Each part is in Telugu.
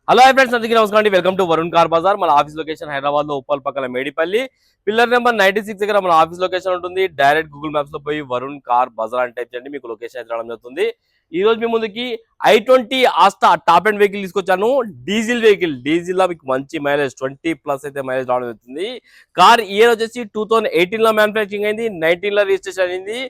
హలో హై ఫ్రెండ్స్, అందరికీ నమస్కారం అండి. Welcome to Varun car Bazaar. మన ఆఫీస్ లొకేషన్ హైదరాబాద్ లో ఉప్పల్ పక్కన మేడిపల్లి పిల్లర్ నెంబర్ 96 దగ్గర మన ఆఫీస్ లొకేషన్ ఉంటుంది. డైరెక్ట్ గూగుల్ మ్యాప్స్ లో పోయి వరుణ్ కార్ బజార్ అని టైప్ చేయండి, మీకు లొకేషన్ అయితే రావడం జరుగుతుంది. ఈ రోజు మీ ముందుకి i20 Asta top and vehicle తీసుకొచ్చాను. డీజిల్ వెహికల్, డీజిల్ లో మీకు మంచి మైలేజ్ 20+ అయితే మైలేజ్ రావడం జరుగుతుంది. కార్ ఇయర్ వచ్చేసి 2018 లో మ్యానుఫ్యాక్చరింగ్ అయింది, 19 లో రిజిస్ట్రేషన్ అయింది.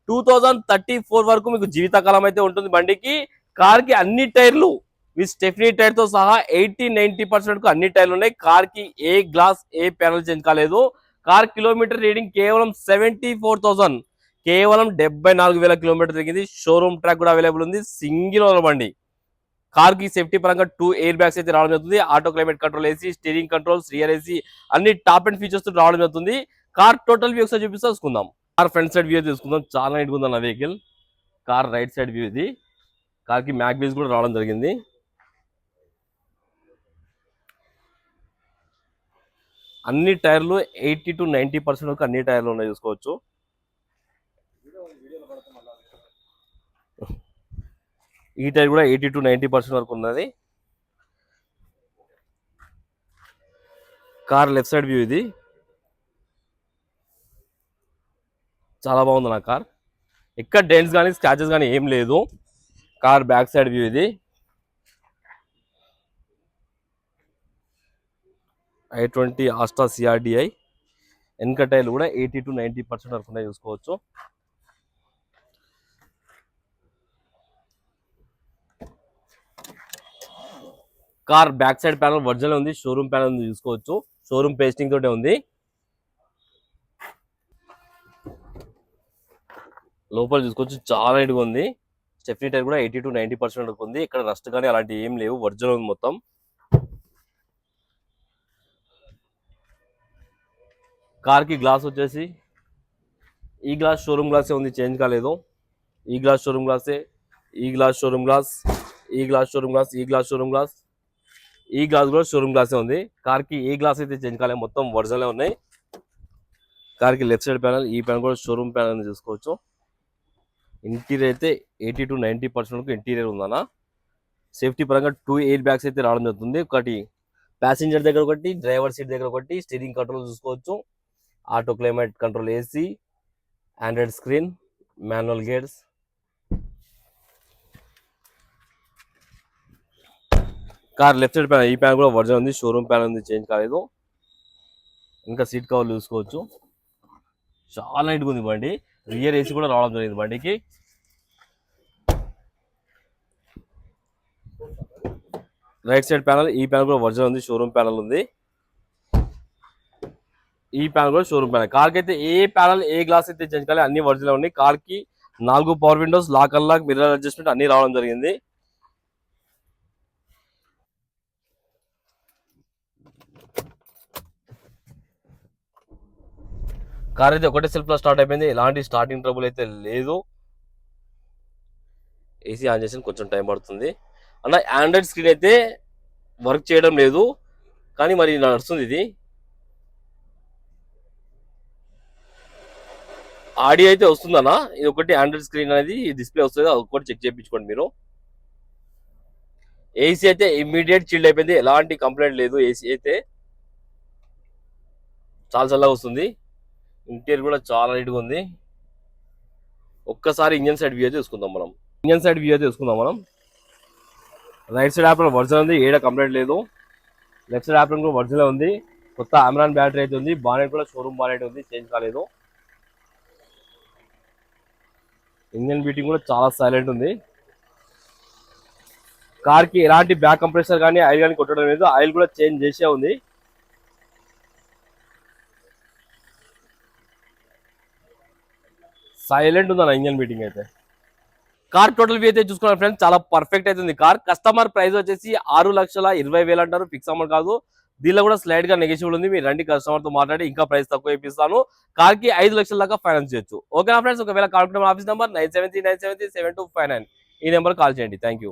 2034 వరకు మీకు జీవితకాలం అయితే ఉంటుంది బండికి. కార్ కి అన్ని టైర్లు విత్ స్టెఫ్నీ టైర్ తో సహా 80-90% కు అన్ని టైర్లు ఉన్నాయి. కార్ కి ఏ గ్లాస్ ఏ ప్యానల్ చేంజ్ కాలేదు. కార్ కిలోమీటర్ రీడింగ్ కేవలం 74,000, కేవలం 74,000 కిలోమీటర్ తిరిగింది. షోరూమ్ ట్రాక్ కూడా అవైలబుల్ ఉంది. సింగిల్ ఓనర్ బండి. కార్ కి సేఫ్టీ పరంగా 2 ఎయిర్ బ్యాగ్స్ అయితే రావడం జరుగుతుంది. Auto climate control AC, steering controls, rear AC అన్ని టాప్ అండ్ ఫీచర్స్ తో రావడం జరుగుతుంది. కార్ టోటల్ వ్యూ ఒకసారి చూపిస్తా చూసుకుందాం. కార్ ఫ్రంట్ సైడ్ వ్యూ తీసుకుందాం. చాలా నీట్ గా ఉంది అన్న vehicle. Car right side view ఇది. కార్ కి మ్యాగ్ వీల్స్ కూడా రావడం జరిగింది. అన్ని టైర్లు 80-90% వరకు అన్ని టైర్లు ఉన్నాయి, చూసుకోవచ్చు. ఈ టైర్ కూడా 80-90% వరకు ఉన్నది. కార్ లెఫ్ట్ సైడ్ వ్యూ ఇది. చాలా బాగుంది నా కార్. ఎక్కడ డెంట్స్ కానీ స్క్రాచెస్ కానీ ఏం లేదు. కార్ బ్యాక్ సైడ్ వ్యూ ఇది. i20 ఆస్టా CRDI వెనక టైర్లు కూడా 80-90% వరకు ఉన్నాయి, చూసుకోవచ్చు. Car back side panel original ఉంది, షోరూమ్ ప్యానల్ ఉంది, చూసుకోవచ్చు. షోరూమ్ పేస్టింగ్ తోటే ఉంది. లోపల చూసుకోవచ్చు, చాలా నీట్గా ఉంది. స్టెఫ్నీ టైర్ కూడా 80-90% వరకు ఉంది. ఇక్కడ రస్ట్ కానీ అలాంటి ఏం లేవు, ఒరిజినల్ ఉంది మొత్తం. కార్ కి గ్లాస్ వచ్చేసి ఈ గ్లాస్ షోరూమ్ గ్లాసే ఉంది, చేంజ్ కాలేదు. ఈ గ్లాస్ షోరూమ్ గ్లాసే, ఈ గ్లాస్ షోరూమ్ గ్లాస్, ఈ గ్లాస్ షోరూమ్ గ్లాస్, ఈ గ్లాస్ షోరూమ్ గ్లాస్, ఈ గ్లాస్ కూడా షోరూమ్ గ్లాసే ఉంది. కార్ కి ఏ గ్లాస్ అయితే చేంజ్ కాలేదు, మొత్తం ఒరిజినల్ ఉన్నాయి. కార్ కి లెఫ్ట్ సైడ్ ప్యానల్, ఈ ప్యానల్ కూడా షోరూమ్ ప్యానల్ చూసుకోవచ్చు. ఇంటీరియర్ అయితే 80-90% వరకు ఇంటీరియర్ ఉందన్న. సేఫ్టీ పరంగా 2 ఎయిర్ బ్యాగ్స్ అయితే రావడం జరుగుతుంది. ఒకటి ప్యాసింజర్ దగ్గర ఒకటి, డ్రైవర్ సీట్ దగ్గర ఒకటి. స్టీరింగ్ కంట్రోల్ చూసుకోవచ్చు. Auto climate control AC, Android screen, manual gears. Car left side panel, ఈ ప్యానల్ కూడా ఒరిజినల్ ఉంది, షోరూమ్ ప్యానల్ ఉంది, చేంజ్ కాలేదు. ఇంకా సీట్ కవర్లు చూసుకోవచ్చు. చాలా నీట్గా ఉంది బండి. రియర్ ఏసీ కూడా రావడం జరిగింది బండికి. రైట్ సైడ్ ప్యానల్, ఈ ప్యానల్ కూడా ఒరిజినల్ ఉంది, షోరూమ్ ప్యానల్ ఉంది. ఈ ప్యానల్ కూడా షోరూమ్ ప్యానల్. కార్ కి అయితే ఏ ప్యానల్ ఏ గ్లాస్ అయితే చేంజ్ కాలేదు, అన్ని ఒరిజినల్ ఉన్నాయి. కార్ కి 4 power windows, lock unlock, mirror adjustment అన్ని రావడం జరిగింది. కార్ అయితే ఒకటే సెల్ఫ్ లో స్టార్ట్ అయిపోయింది, ఎలాంటి స్టార్టింగ్ ట్రబుల్ అయితే లేదు. ఏసీ ఆన్ చేసి కొంచెం టైం పడుతుంది అన్న. ఆండ్రాయిడ్ స్క్రీన్ అయితే వర్క్ చేయడం లేదు, కానీ మరి నడుస్తుంది ఇది. ఆడియో అయితే వస్తుందన్న. ఇది ఒకటి ఆండ్రాయిడ్ స్క్రీన్ అనేది డిస్ప్లే వస్తుంది, అది ఒకటి చెక్ చేయించుకోండి మీరు. ఏసీ అయితే ఇమ్మీడియట్ చిల్డ్ అయిపోయింది, ఎలాంటి కంప్లైంట్ లేదు. ఏసీ అయితే చాలా చల్లగా వస్తుంది. ఇంటీరియర్ కూడా చాలా నీట్గా ఉంది. ఒక్కసారి ఇంజన్ సైడ్ వ్యూ అయితే చూసుకుందాం మనం. రైట్ సైడ్ యాప్రన్ ఒరిజినల్ ఉంది, ఏడ కంప్లైంట్ లేదు. లెఫ్ట్ సైడ్ యాప్రన్ కూడా ఒరిజినల్ ఉంది. కొత్త అమెరాన్ బ్యాటరీ అయితే ఉంది. బానెట్ కూడా షోరూమ్ బానెట్ ఉంది, చేంజ్ కాలేదు. ఇంజన్ బీటింగ్ కూడా చాలా సైలెంట్ ఉంది. కార్ కి ఎలాంటి బ్యాక్ కంప్రెసర్ కానీ ఆయిల్ కానీ కొట్టడం లేదు, ఆయిల్ కూడా చేంజ్ చేసే ఉంది. సైలెంట్ ఉంది అన్న ఇంజన్ బీటింగ్ అయితే. కార్ టోటల్ వ్యూ అయితే చూసుకున్నారు ఫ్రెండ్స్, చాలా పర్ఫెక్ట్ అయితే ఉంది కార్. కస్టమర్ ప్రైస్ వచ్చేసి 6,20,000 అంటారు, ఫిక్స్ అమౌంట్ కాదు. దీనిలో కూడా స్లైడ్ గా నెగోషియబుల్ ఉంది. మీరు రండి, కస్టమర్ తో మాట్లాడి ఇంకా ప్రైస్ తక్కువ ఇప్పిస్తాను. కార్ కి 5 లక్షల దాకా ఫైనాన్స్ చేయొచ్చు. ఓకేనా ఫ్రెండ్స్? ఒకవేళ కాల్ ఆఫీస్ నెంబర్ 973973729 ఈ నెంబర్ కాల్ చేయండి. Thank you.